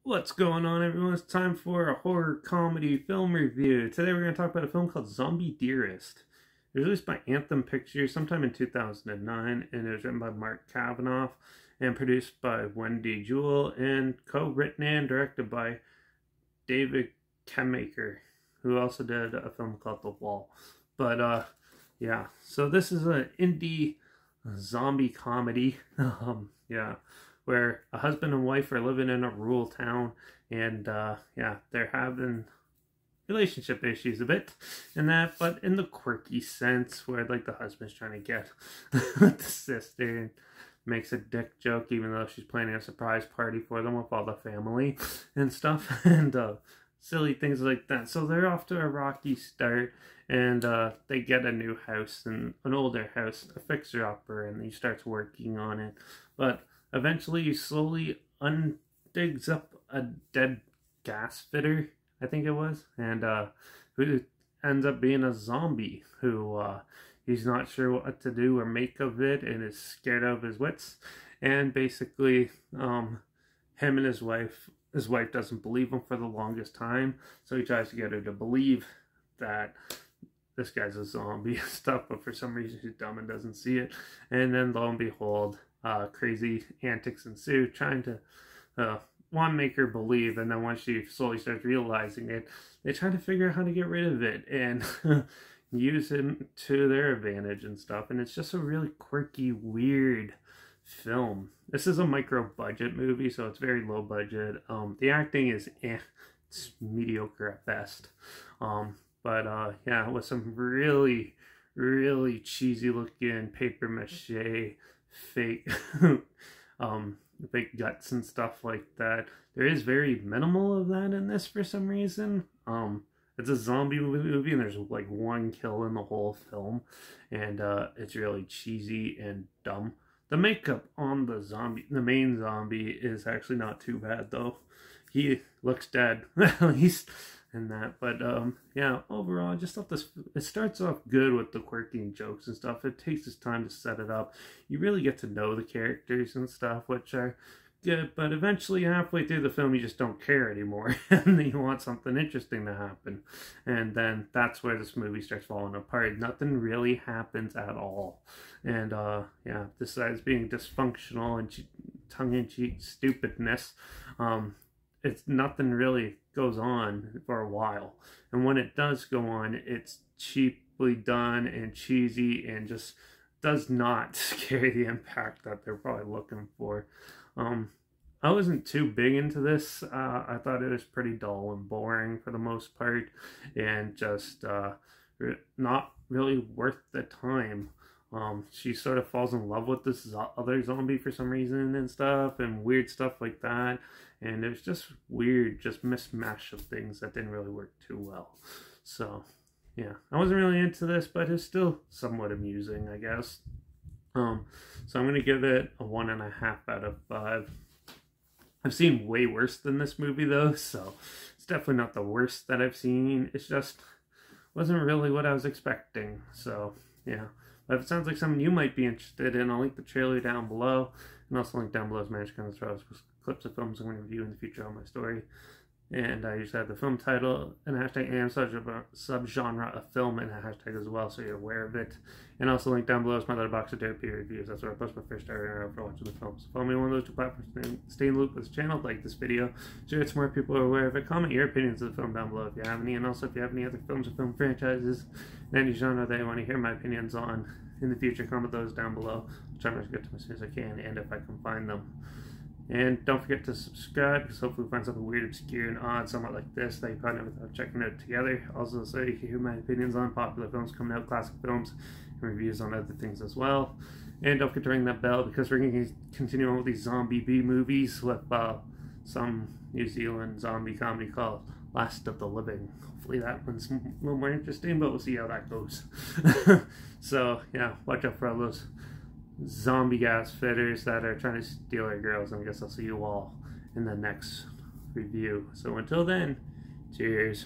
What's going on, everyone? It's time for a horror comedy film review. Today we're going to talk about a film called Zombie Dearest. It was released by Anthem Pictures sometime in 2009, and it was written by Mark Cavanaugh and produced by Wendy Jewell and co-written and directed by David Kemaker, who also did a film called The Wall. But yeah, so this is an indie zombie comedy. Where a husband and wife are living in a rural town, and they're having relationship issues a bit and that, but in the quirky sense where like the husband's trying to get with the sister and makes a dick joke even though she's planning a surprise party for them with all the family and stuff, and silly things like that. So they're off to a rocky start, and they get a new house, and an older house, a fixer-upper, and he starts working on it, but eventually he slowly undigs up a dead gas fitter, I think it was, and who ends up being a zombie who he's not sure what to do or make of it and is scared of his wits. And basically him and his wife doesn't believe him for the longest time, so he tries to get her to believe that this guy's a zombie and stuff, but for some reason she's dumb and doesn't see it. And then lo and behold, crazy antics ensue, trying to want to make her believe, and then once she slowly starts realizing it, they try to figure out how to get rid of it and use him to their advantage and stuff. And it's just a really quirky, weird film. This is a micro-budget movie, so it's very low budget. The acting is it's mediocre at best. With some really, really cheesy looking paper mache fake fake guts and stuff like that. There is very minimal of that in this for some reason. It's a zombie movie and there's like one kill in the whole film, and it's really cheesy and dumb. The makeup on the main zombie is actually not too bad though. He looks dead at least in that, but overall I just thought it starts off good with the quirky jokes and stuff. It takes its time to set it up. You really get to know the characters and stuff, which are good, but eventually halfway through the film you just don't care anymore and then you want something interesting to happen, and then that's where this movie starts falling apart. Nothing really happens at all, and besides being dysfunctional and tongue-in-cheek stupidness, it's nothing really goes on for a while, and when it does go on, it's cheaply done and cheesy and just does not carry the impact that they're probably looking for. I wasn't too big into this. I thought it was pretty dull and boring for the most part, and just not really worth the time. She sort of falls in love with this other zombie for some reason and stuff, and weird stuff like that, and it was just weird, just mismatch of things that didn't really work too well. So yeah, I wasn't really into this, but it's still somewhat amusing, I guess. So I'm going to give it a 1.5 out of 5. I've seen way worse than this movie though, so it's definitely not the worst that I've seen. It's just wasn't really what I was expecting. So yeah, but if it sounds like something you might be interested in, I'll link the trailer down below, and also link down below as managed kind of clips of films I'm going to review in the future on my story. And I usually have the film title and hashtag and subgenre of film and a hashtag as well, so you're aware of it. And also link down below is my Letterbox of therapy reviews. That's where I post my first star for watching the film. So follow me on one of those two platforms and stay in the loop with this channel. Like this video, share it so more people are aware of it. Comment your opinions of the film down below if you have any, and also if you have any other films or film franchises in any genre that you want to hear my opinions on in the future, comment those down below. I'll try to get to them as soon as I can, and if I can find them. And don't forget to subscribe, because hopefully we'll find something weird, obscure, and odd, somewhat like this, that you probably never thought of checking out together. Also, so you can hear my opinions on popular films coming out, classic films, and reviews on other things as well. And don't forget to ring that bell, because we're going to continue on with these zombie B-movies with some New Zealand zombie comedy called Last of the Living. Hopefully that one's a little more interesting, but we'll see how that goes. So, yeah, watch out for all those zombie gas fitters that are trying to steal our girls, and I guess I'll see you all in the next review. So until then, cheers.